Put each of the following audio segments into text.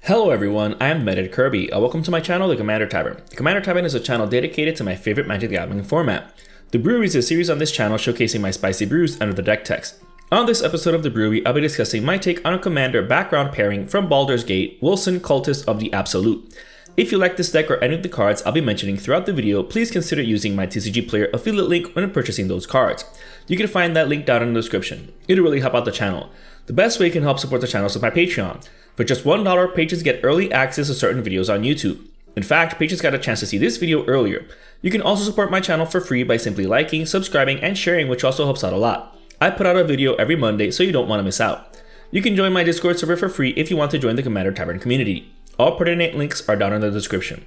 Hello everyone, I am Method Kirby, and welcome to my channel, The Commander Tavern. The Commander Tavern is a channel dedicated to my favorite Magic the Gathering format. The Brewery is a series on this channel showcasing my spicy brews under the deck text. On this episode of The Brewery, I'll be discussing my take on a Commander background pairing from Baldur's Gate, Wilson, Cultist of the Absolute. If you like this deck or any of the cards I'll be mentioning throughout the video, please consider using my TCG Player affiliate link when purchasing those cards. You can find that link down in the description. It'll really help out the channel. The best way you can help support the channel is with my Patreon. For just $1, patrons get early access to certain videos on YouTube. In fact, patrons got a chance to see this video earlier. You can also support my channel for free by simply liking, subscribing, and sharing, which also helps out a lot. I put out a video every Monday, so you don't want to miss out. You can join my Discord server for free if you want to join the Commander Tavern community. All pertinent links are down in the description.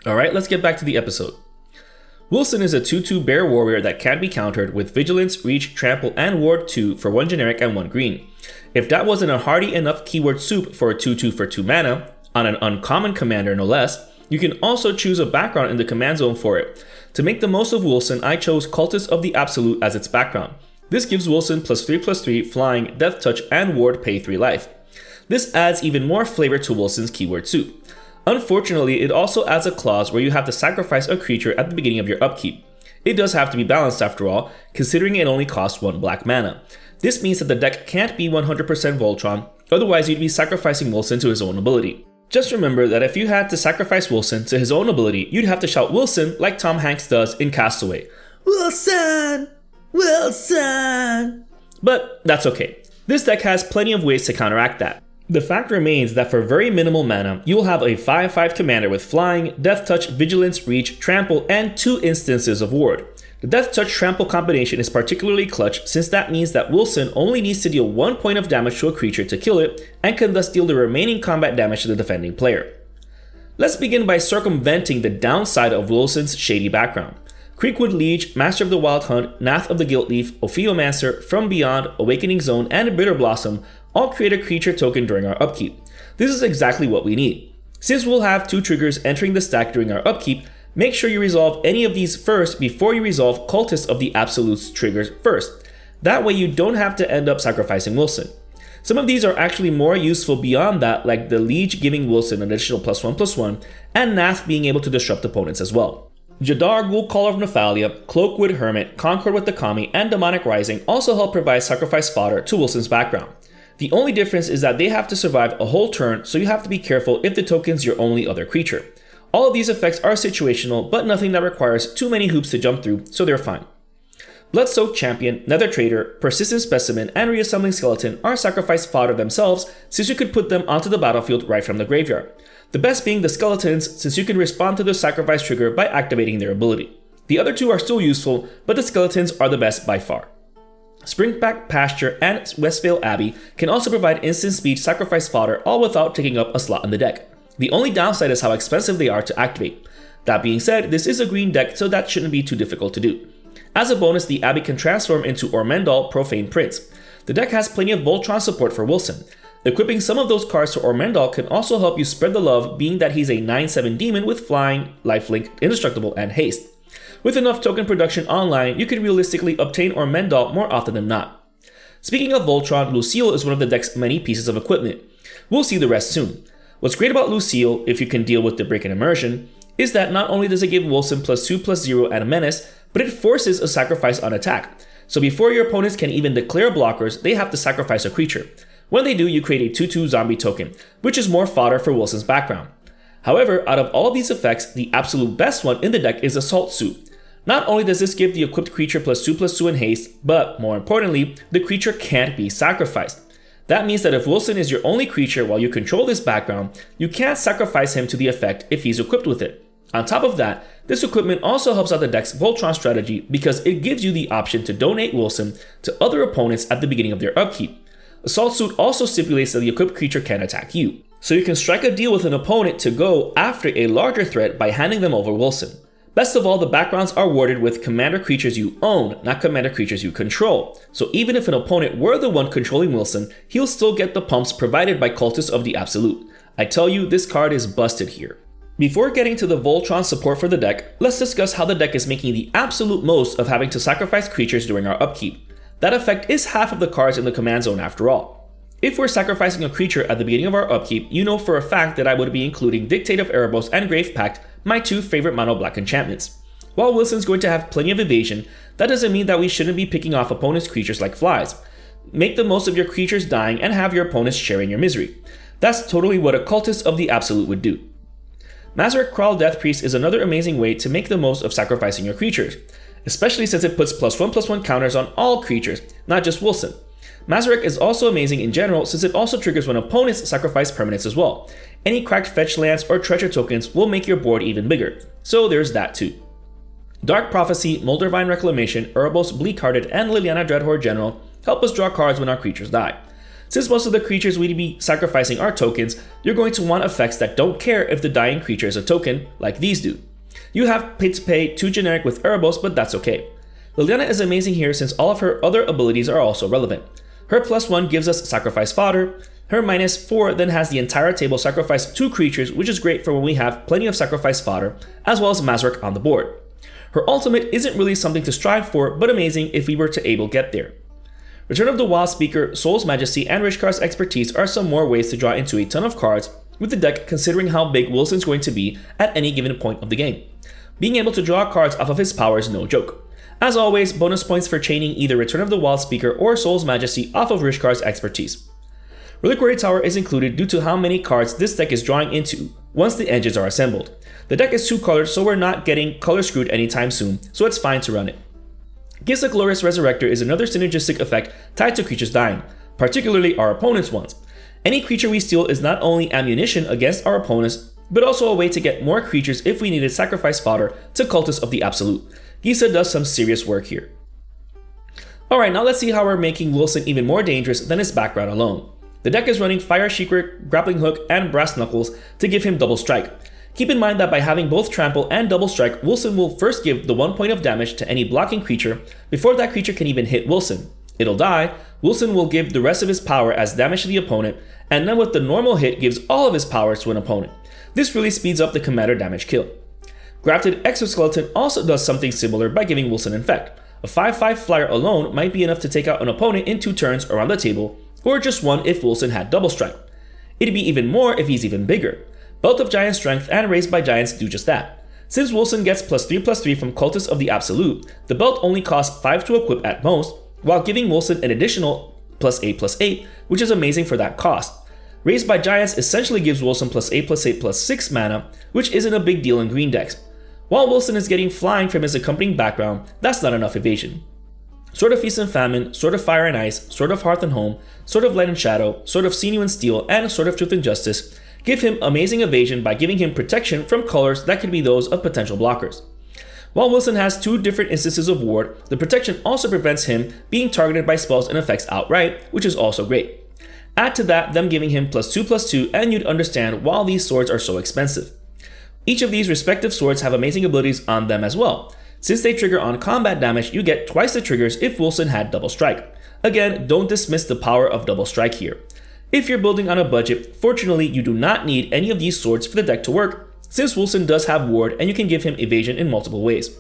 Alright, let's get back to the episode. Wilson is a 2/2 bear warrior that can be countered with Vigilance, Reach, Trample, and Ward 2 for 1 generic and 1 green. If that wasn't a hardy enough keyword soup for a 2/2 for 2 mana, on an uncommon commander no less, you can also choose a background in the command zone for it. To make the most of Wilson, I chose Cultist of the Absolute as its background. This gives Wilson +3/+3 flying, death touch, and ward pay 3 life. This adds even more flavor to Wilson's keyword soup. Unfortunately, it also adds a clause where you have to sacrifice a creature at the beginning of your upkeep. It does have to be balanced after all, considering it only costs 1 black mana. This means that the deck can't be 100% Voltron, otherwise you'd be sacrificing Wilson to his own ability. Just remember that if you had to sacrifice Wilson to his own ability, you'd have to shout Wilson like Tom Hanks does in Castaway. Wilson! Wilson! But that's okay. This deck has plenty of ways to counteract that. The fact remains that for very minimal mana, you will have a 5/5 commander with flying, death touch, vigilance, reach, trample, and 2 instances of ward. The death touch trample combination is particularly clutch since that means that Wilson only needs to deal 1 point of damage to a creature to kill it and can thus deal the remaining combat damage to the defending player. Let's begin by circumventing the downside of Wilson's shady background. Creekwood Liege, Master of the Wild Hunt, Nath of the Guiltleaf, Ophiomancer, From Beyond, Awakening Zone, and Bitter Blossom all create a creature token during our upkeep. This is exactly what we need. Since we'll have 2 triggers entering the stack during our upkeep, make sure you resolve any of these first before you resolve Cultist of the Absolute's triggers first. That way you don't have to end up sacrificing Wilson. Some of these are actually more useful beyond that, like the Liege giving Wilson an additional +1/+1, and Nath being able to disrupt opponents as well. Jadar, Ghoul-Caller of Nephalia, Cloakwood Hermit, Concord with the Kami, and Demonic Rising also help provide sacrifice fodder to Wilson's background. The only difference is that they have to survive a whole turn, so you have to be careful if the token's your only other creature. All of these effects are situational, but nothing that requires too many hoops to jump through, so they're fine. Bloodsoaked Champion, Nether Trader, Persistent Specimen, and Reassembling Skeleton are sacrifice fodder themselves, since you could put them onto the battlefield right from the graveyard. The best being the Skeletons, since you can respond to the sacrifice trigger by activating their ability. The other 2 are still useful, but the Skeletons are the best by far. Springback Pasture and Westvale Abbey can also provide instant speed sacrifice fodder, all without taking up a slot in the deck. The only downside is how expensive they are to activate. That being said, this is a green deck, so that shouldn't be too difficult to do. As a bonus, the Abbey can transform into Ormendal Profane Prince. The deck has plenty of Voltron support for Wilson. Equipping some of those cards to Ormendal can also help you spread the love, being that he's a 9/7 demon with flying, lifelink, indestructible, and haste. With enough token production online, you can realistically obtain Ormendal more often than not. Speaking of Voltron, Lucille is one of the deck's many pieces of equipment. We'll see the rest soon. What's great about Lucille, if you can deal with the break and immersion, is that not only does it give Wilson +2/+0 and a menace, but it forces a sacrifice on attack. So before your opponents can even declare blockers, they have to sacrifice a creature. When they do, you create a 2/2 zombie token, which is more fodder for Wilson's background. However, out of all these effects, the absolute best one in the deck is Assault Suit. Not only does this give the equipped creature +2/+2 in haste, but more importantly, the creature can't be sacrificed. That means that if Wilson is your only creature while you control this background, you can't sacrifice him to the effect if he's equipped with it. On top of that, this equipment also helps out the deck's Voltron strategy because it gives you the option to donate Wilson to other opponents at the beginning of their upkeep. Assault Suit also stipulates that the equipped creature can attack you, so you can strike a deal with an opponent to go after a larger threat by handing them over Wilson. Best of all, the backgrounds are worded with commander creatures you own, not commander creatures you control. So even if an opponent were the one controlling Wilson, he'll still get the pumps provided by Cultists of the Absolute. I tell you, this card is busted here. Before getting to the Voltron support for the deck, let's discuss how the deck is making the absolute most of having to sacrifice creatures during our upkeep. That effect is half of the cards in the command zone after all. If we're sacrificing a creature at the beginning of our upkeep, you know for a fact that I would be including Dictate of Erebos and Grave Pact, my two favorite mono black enchantments. While Wilson's going to have plenty of evasion, that doesn't mean that we shouldn't be picking off opponents' creatures like flies. Make the most of your creatures dying and have your opponents sharing your misery. That's totally what a Cultist of the Absolute would do. Mazarek Crawl Death Priest is another amazing way to make the most of sacrificing your creatures, especially since it puts +1/+1 counters on all creatures, not just Wilson. Mazarek is also amazing in general since it also triggers when opponents sacrifice permanents as well. Any cracked fetch lands or treasure tokens will make your board even bigger, so there's that too. Dark Prophecy, Moldervine Reclamation, Erebos Bleak-Hearted, and Liliana Dreadhorde General help us draw cards when our creatures die. Since most of the creatures we'd be sacrificing are tokens, you're going to want effects that don't care if the dying creature is a token, like these do. You have to pay 2 generic with Erebos, but that's okay. Liliana is amazing here since all of her other abilities are also relevant. Her +1 gives us sacrifice fodder, her -4 then has the entire table sacrifice 2 creatures, which is great for when we have plenty of sacrifice fodder, as well as Mazarek on the board. Her ultimate isn't really something to strive for, but amazing if we were to able get there. Return of the Wild Speaker, Soul's Majesty, and Rishkar's Expertise are some more ways to draw into a ton of cards with the deck considering how big Wilson's going to be at any given point of the game. Being able to draw cards off of his power is no joke. As always, bonus points for chaining either Return of the Wild Speaker or Soul's Majesty off of Rishkar's Expertise. Reliquary Tower is included due to how many cards this deck is drawing into once the engines are assembled. The deck is 2 colored, so we're not getting color screwed anytime soon, so it's fine to run it. Gifts of Glorious Resurrector is another synergistic effect tied to creatures dying, particularly our opponent's ones. Any creature we steal is not only ammunition against our opponents, but also a way to get more creatures if we needed sacrifice fodder to Cultists of the Absolute. Gisa does some serious work here. Alright, now let's see how we're making Wilson even more dangerous than his background alone. The deck is running Fire Secret, Grappling Hook, and Brass Knuckles to give him double strike. Keep in mind that by having both Trample and Double Strike, Wilson will first give the 1 point of damage to any blocking creature before that creature can even hit Wilson. It'll die, Wilson will give the rest of his power as damage to the opponent, and then with the normal hit gives all of his powers to an opponent. This really speeds up the commander damage kill. Grafted Exoskeleton also does something similar by giving Wilson Infect. A 5/5 flyer alone might be enough to take out an opponent in 2 turns around the table, or just 1 if Wilson had Double Strike. It'd be even more if he's even bigger. Belt of Giant Strength and Raised by Giants do just that. Since Wilson gets +3/+3 from Cultists of the Absolute, the belt only costs 5 to equip at most, while giving Wilson an additional +8/+8, which is amazing for that cost. Raised by Giants essentially gives Wilson +8/+8/+6 mana, which isn't a big deal in green decks. While Wilson is getting flying from his accompanying background, that's not enough evasion. Sword of Feast and Famine, Sword of Fire and Ice, Sword of Hearth and Home, Sword of Light and Shadow, Sword of Sinew and Steel, and Sword of Truth and Justice give him amazing evasion by giving him protection from colors that could be those of potential blockers. While Wilson has 2 different instances of ward, the protection also prevents him being targeted by spells and effects outright, which is also great. Add to that them giving him +2/+2 and you'd understand why these swords are so expensive. Each of these respective swords have amazing abilities on them as well. Since they trigger on combat damage, you get twice the triggers if Wilson had Double Strike. Again, don't dismiss the power of Double Strike here. If you're building on a budget, fortunately you do not need any of these swords for the deck to work, since Wilson does have ward and you can give him evasion in multiple ways.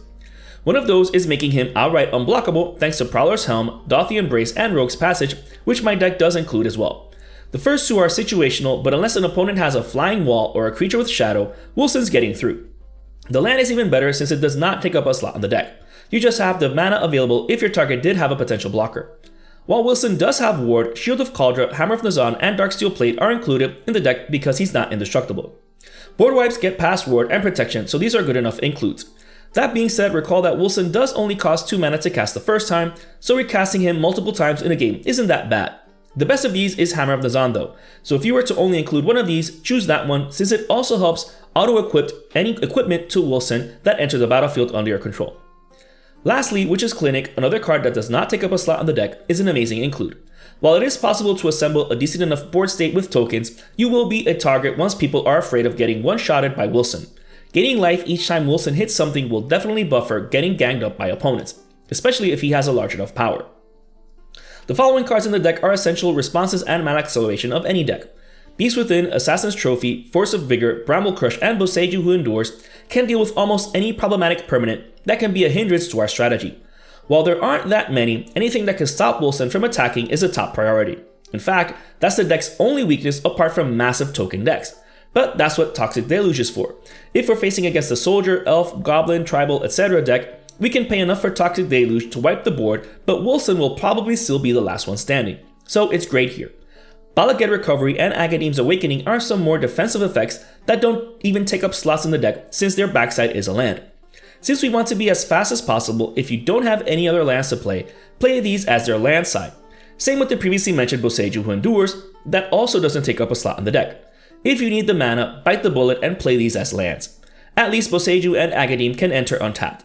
One of those is making him outright unblockable thanks to Prowler's Helm, Dothy Embrace, and Rogue's Passage, which my deck does include as well. The first 2 are situational, but unless an opponent has a flying wall or a creature with shadow, Wilson's getting through. The land is even better since it does not take up a slot on the deck. You just have the mana available if your target did have a potential blocker. While Wilson does have ward, Shield of Kaldra, Hammer of Nazan, and Darksteel Plate are included in the deck because he's not indestructible. Board wipes get past ward and protection, so these are good enough includes. That being said, recall that Wilson does only cost 2 mana to cast the first time, so recasting him multiple times in a game isn't that bad. The best of these is Hammer of Nazan though, so if you were to only include one of these, choose that one since it also helps auto-equip any equipment to Wilson that enter the battlefield under your control. Lastly, Witch's Clinic, another card that does not take up a slot on the deck, is an amazing include. While it is possible to assemble a decent enough board state with tokens, you will be a target once people are afraid of getting one-shotted by Wilson. Gaining life each time Wilson hits something will definitely buffer getting ganged up by opponents, especially if he has a large enough power. The following cards in the deck are essential responses and mana acceleration of any deck. Beast Within, Assassin's Trophy, Force of Vigor, Bramble Crush, and Boseiju Who Endures can deal with almost any problematic permanent that can be a hindrance to our strategy. While there aren't that many, anything that can stop Wilson from attacking is a top priority. In fact, that's the deck's only weakness apart from massive token decks. But that's what Toxic Deluge is for. If we're facing against a soldier, elf, goblin, tribal, etc. deck, we can pay enough for Toxic Deluge to wipe the board, but Wilson will probably still be the last one standing. So it's great here. Balaged Recovery and Agadeem's Awakening are some more defensive effects that don't even take up slots in the deck since their backside is a land. Since we want to be as fast as possible, if you don't have any other lands to play these as their land side. Same with the previously mentioned Boseiju Who Endures, that also doesn't take up a slot in the deck. If you need the mana, bite the bullet and play these as lands. At least Boseiju and Agadeem can enter untapped.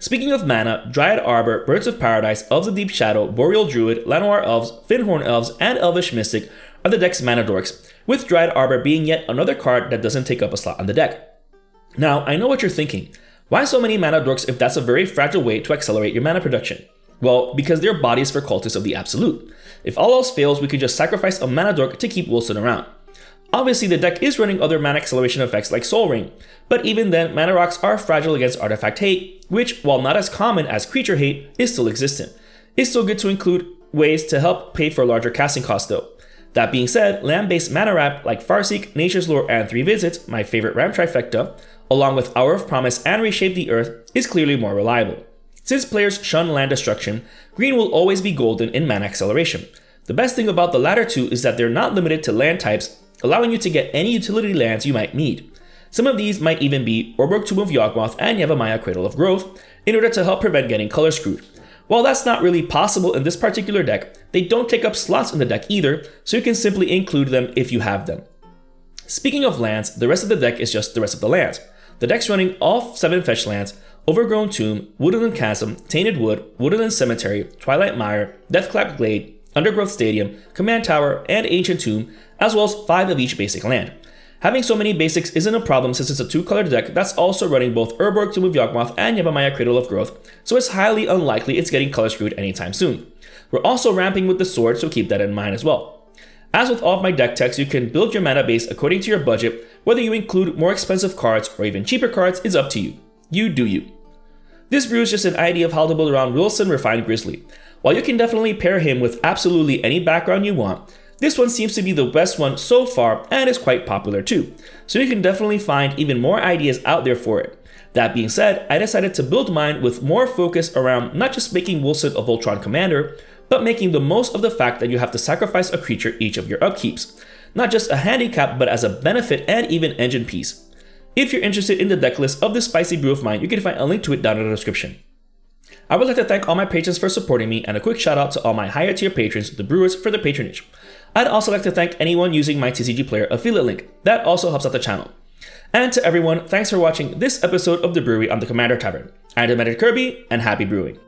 Speaking of mana, Dryad Arbor, Birds of Paradise, Elves of Deep Shadow, Boreal Druid, Llanowar Elves, Finhorn Elves, and Elvish Mystic are the deck's mana dorks, with Dryad Arbor being yet another card that doesn't take up a slot on the deck. Now, I know what you're thinking. Why so many mana dorks if that's a very fragile way to accelerate your mana production? Well, because they're bodies for Cultists of the Absolute. If all else fails, we could just sacrifice a mana dork to keep Wilson around. Obviously, the deck is running other mana acceleration effects like Soul Ring, but even then, mana rocks are fragile against artifact hate, which, while not as common as creature hate, is still existent. It's still good to include ways to help pay for larger casting costs though. That being said, land-based mana wrap like Farseek, Nature's Lore, and 3 Visits, my favorite ramp trifecta, along with Hour of Promise and Reshape the Earth, is clearly more reliable. Since players shun land destruction, green will always be golden in mana acceleration. The best thing about the latter two is that they're not limited to land types, allowing you to get any utility lands you might need. Some of these might even be Urborg Tomb of Yawgmoth and Yavimaya Cradle of Growth, in order to help prevent getting color screwed. While that's not really possible in this particular deck, they don't take up slots in the deck either, so you can simply include them if you have them. Speaking of lands, the rest of the deck is just the rest of the lands. The deck's running all 7 fetch lands, Overgrown Tomb, Woodland Chasm, Tainted Wood, Woodland Cemetery, Twilight Mire, Deathclap Glade, Undergrowth Stadium, Command Tower, and Ancient Tomb, as well as 5 of each basic land. Having so many basics isn't a problem since it's a 2-color deck that's also running both Urborg Tomb of Yawgmoth and Yavimaya Cradle of Growth, so it's highly unlikely it's getting color screwed anytime soon. We're also ramping with the sword, so keep that in mind as well. As with all of my deck techs, you can build your mana base according to your budget. Whether you include more expensive cards or even cheaper cards is up to you. You do you. This brew is just an idea of how to build around Wilson Refined Grizzly. While you can definitely pair him with absolutely any background you want, this one seems to be the best one so far and is quite popular too, so you can definitely find even more ideas out there for it. That being said, I decided to build mine with more focus around not just making Wilson a Voltron commander, but making the most of the fact that you have to sacrifice a creature each of your upkeeps. Not just a handicap, but as a benefit and even engine piece. If you're interested in the deck list of this spicy brew of mine, you can find a link to it down in the description. I would like to thank all my patrons for supporting me, and a quick shout out to all my higher tier patrons, the brewers, for their patronage. I'd also like to thank anyone using my TCG Player affiliate link. That also helps out the channel. And to everyone, thanks for watching this episode of The Brewery on the Commander Tavern. I'm Demanded Kirby, and happy brewing.